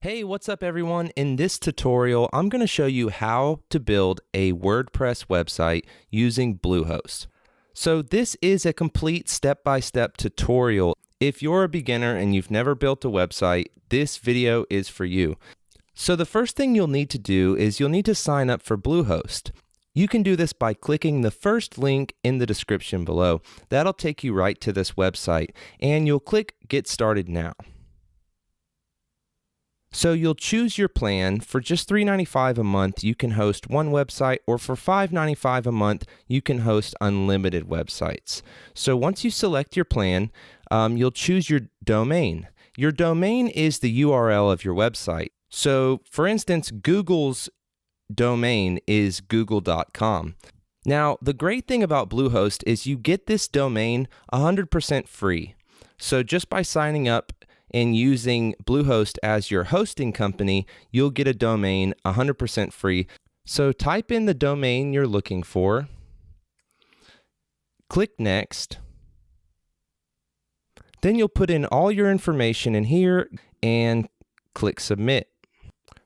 Hey, what's up everyone? In this tutorial, I'm going to show you how to build a WordPress website using Bluehost. So this is a complete step-by-step tutorial. If you're a beginner and you've never built a website, this video is for you. So the first thing you'll need to do is you'll need to sign up for Bluehost. You can do this by clicking the first link in the description below. That'll take you right to this website, and you'll click Get Started Now. So you'll choose your plan. For just $3.95 a month, you can host one website, or for $5.95 a month, you can host unlimited websites. So once you select your plan, you'll choose your domain. Your domain is the URL of your website. So for instance, Google's domain is google.com. Now, the great thing about Bluehost is you get this domain 100% free. So just by signing up and using Bluehost as your hosting company, you'll get a domain 100% free. So type in the domain you're looking for, click Next, then you'll put in all your information in here and click Submit.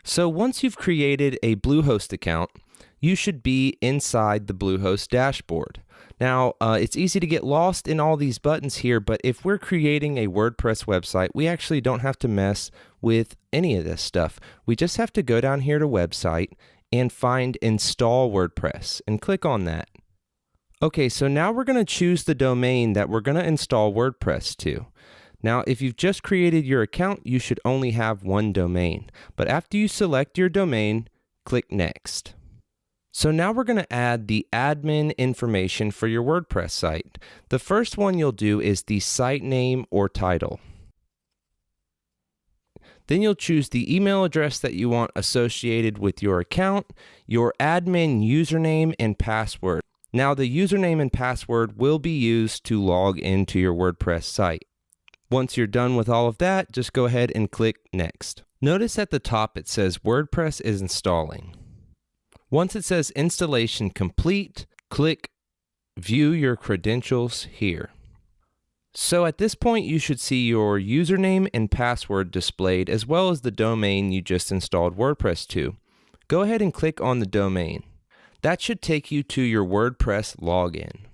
So once you've created a Bluehost account, you should be inside the Bluehost dashboard. Now, it's easy to get lost in all these buttons here, but if we're creating a WordPress website, we actually don't have to mess with any of this stuff. We just have to go down here to Website and find Install WordPress and click on that. Okay, so now we're going to choose the domain that we're going to install WordPress to. Now, if you've just created your account, you should only have one domain. But after you select your domain, click Next. So now we're going to add the admin information for your WordPress site. The first one you'll do is the site name or title. Then you'll choose the email address that you want associated with your account, your admin username and password. Now the username and password will be used to log into your WordPress site. Once you're done with all of that, just go ahead and click Next. Notice at the top it says WordPress is installing. Once it says installation complete, click View Your Credentials here. So at this point, you should see your username and password displayed, as well as the domain you just installed WordPress to. Go ahead and click on the domain. That should take you to your WordPress login.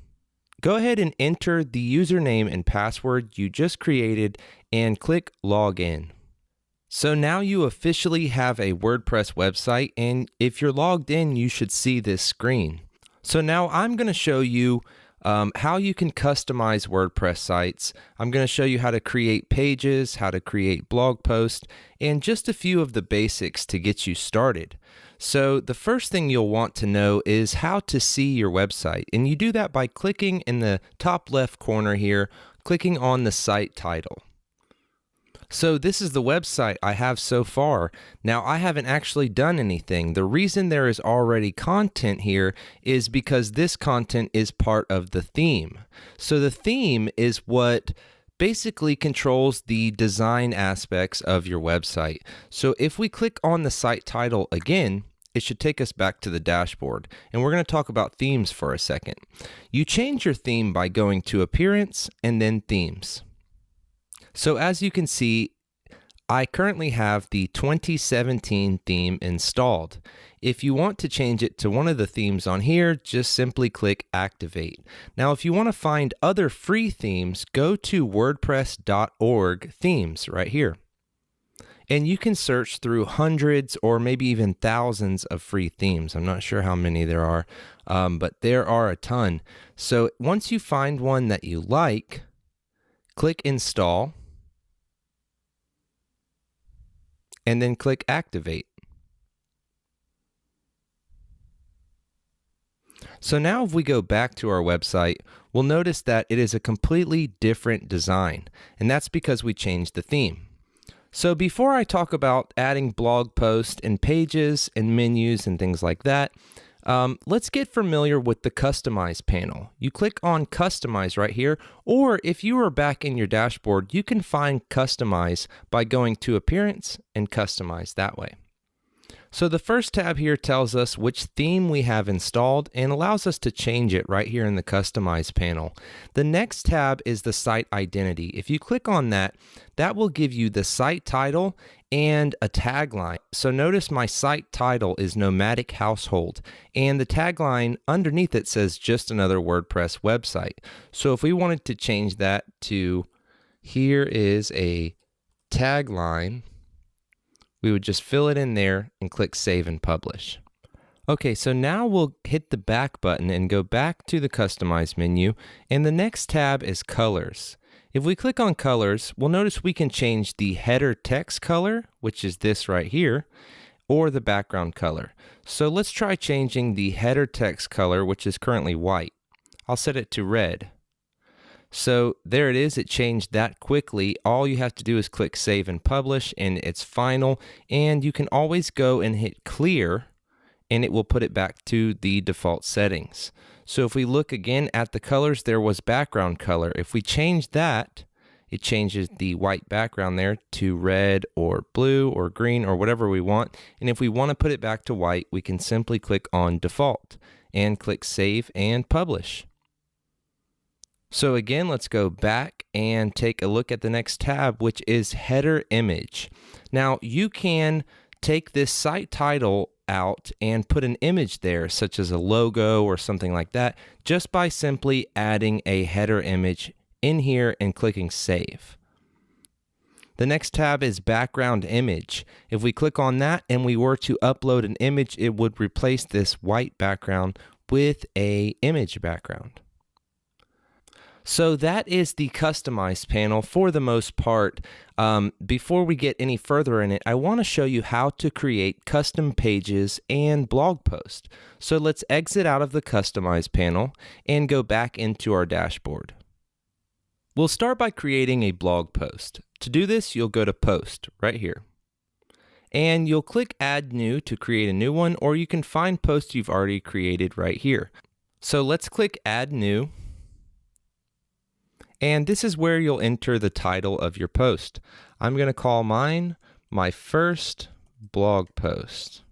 Go ahead and enter the username and password you just created and click Login. So now you officially have a WordPress website, and if you're logged in, you should see this screen. So now I'm going to show you how you can customize WordPress sites. I'm going to show you how to create pages, how to create blog posts, and just a few of the basics to get you started. So the first thing you'll want to know is how to see your website, and you do that by clicking in the top left corner here, clicking on the site title. So this is the website I have so far. Now I haven't actually done anything. The reason there is already content here is because this content is part of the theme. So the theme is what basically controls the design aspects of your website. So if we click on the site title again, it should take us back to the dashboard. And we're going to talk about themes for a second. You change your theme by going to Appearance and then Themes. So as you can see, I currently have the 2017 theme installed. If you want to change it to one of the themes on here, just simply click Activate. Now, if you want to find other free themes, go to wordpress.org themes right here. And you can search through hundreds or maybe even thousands of free themes. I'm not sure how many there are, but there are a ton. So once you find one that you like, click Install, and then click Activate. So now if we go back to our website, we'll notice that it is a completely different design, and that's because we changed the theme. So before I talk about adding blog posts and pages and menus and things like that, let's get familiar with the Customize panel. You click on Customize right here, or if you are back in your dashboard, you can find Customize by going to Appearance and Customize that way. So the first tab here tells us which theme we have installed and allows us to change it right here in the Customize panel. The next tab is the site identity. If you click on that, that will give you the site title and a tagline. So notice my site title is Nomadic Household, and the tagline underneath it says just another WordPress website. So if we wanted to change that to here is a tagline, we would just fill it in there and click Save and Publish. Okay, so now we'll hit the back button and go back to the Customize menu, and the next tab is Colors. If we click on Colors, we'll notice we can change the header text color, which is this right here, or the background color. So let's try changing the header text color, which is currently white. I'll set it to red. So there it is, it changed that quickly. All you have to do is click Save and Publish, and it's final, and you can always go and hit Clear, and it will put it back to the default settings. So if we look again at the colors, there was background color. If we change that, it changes the white background there to red or blue or green or whatever we want. And if we want to put it back to white, we can simply click on Default and click Save and Publish. So again, let's go back and take a look at the next tab, which is Header Image. Now you can take this site title out and put an image there, such as a logo or something like that, just by simply adding a header image in here and clicking Save. The next tab is Background Image. If we click on that and we were to upload an image, it would replace this white background with an image background. So that is the Customize panel for the most part. Before we get any further in it, I want to show you how to create custom pages and blog posts. So let's exit out of the Customize panel and go back into our dashboard. We'll start by creating a blog post. To do this, you'll go to Post right here. And you'll click Add New to create a new one, or you can find posts you've already created right here. So let's click Add New. And this is where you'll enter the title of your post. I'm going to call mine My First Blog Post.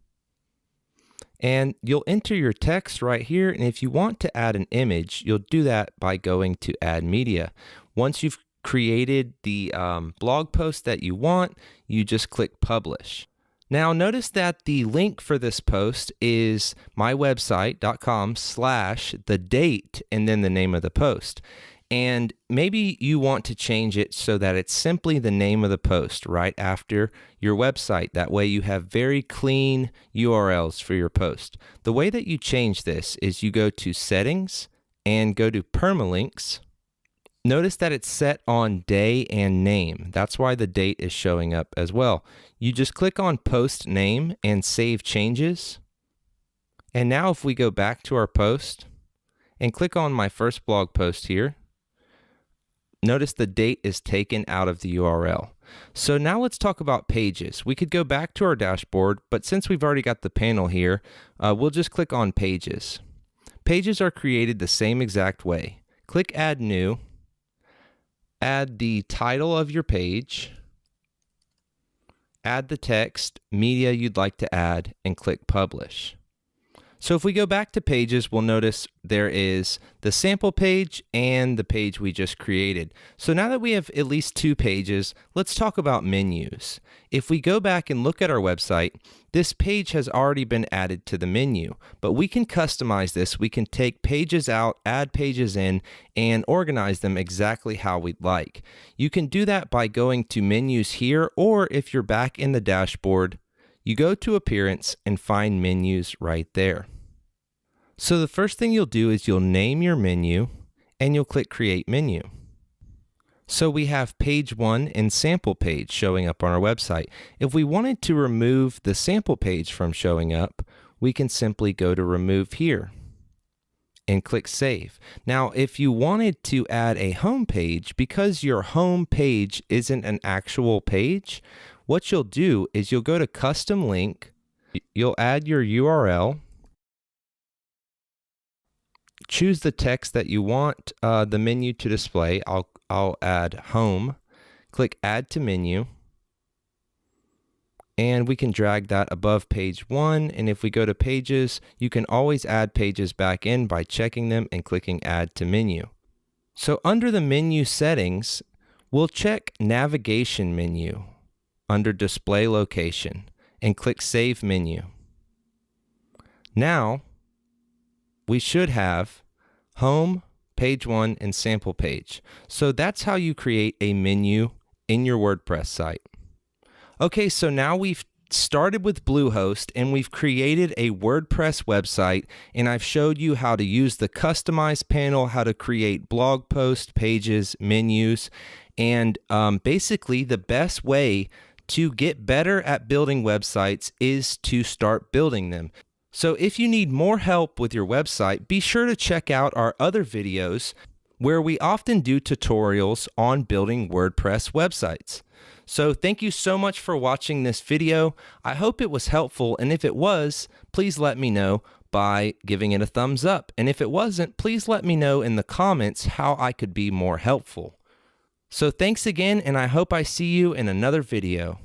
And you'll enter your text right here. And if you want to add an image, you'll do that by going to Add Media. Once you've created the blog post that you want, you just click Publish. Now notice that the link for this post is mywebsite.com/the date and then the name of the post. And maybe you want to change it so that it's simply the name of the post right after your website. That way you have very clean URLs for your post. The way that you change this is you go to Settings and go to Permalinks. Notice that it's set on day and name. That's why the date is showing up as well. You just click on Post Name and Save Changes. And now if we go back to our post and click on My First Blog Post here, notice the date is taken out of the URL. So now let's talk about pages. We could go back to our dashboard, but since we've already got the panel here, we'll just click on Pages. Pages are created the same exact way. Click Add New, add the title of your page, add the text, media you'd like to add, and click Publish. So if we go back to pages, we'll notice there is the sample page and the page we just created. So now that we have at least two pages, let's talk about menus. If we go back and look at our website, this page has already been added to the menu, but we can customize this. We can take pages out, add pages in, and organize them exactly how we'd like. You can do that by going to menus here, or if you're back in the dashboard, you go to Appearance and find menus right there. So the first thing you'll do is you'll name your menu and you'll click Create Menu. So we have Page 1 and Sample Page showing up on our website. If we wanted to remove the sample page from showing up, we can simply go to Remove here and click Save. Now, if you wanted to add a home page, because your home page isn't an actual page, what you'll do is you'll go to Custom Link, you'll add your URL, choose the text that you want the menu to display. I'll add Home, click Add to Menu, and we can drag that above page 1. And if we go to Pages, you can always add pages back in by checking them and clicking Add to Menu. So under the menu settings, we'll check Navigation Menu. under Display Location and click Save Menu. Now, we should have Home, Page 1, and Sample Page. So that's how you create a menu in your WordPress site. Okay, so now we've started with Bluehost and we've created a WordPress website, and I've showed you how to use the Customize panel, how to create blog posts, pages, menus, and basically the best way to get better at building websites is to start building them. So if you need more help with your website, be sure to check out our other videos where we often do tutorials on building WordPress websites. So thank you so much for watching this video. I hope it was helpful, and if it was, please let me know by giving it a thumbs up. And if it wasn't, please let me know in the comments how I could be more helpful. So thanks again, and I hope I see you in another video.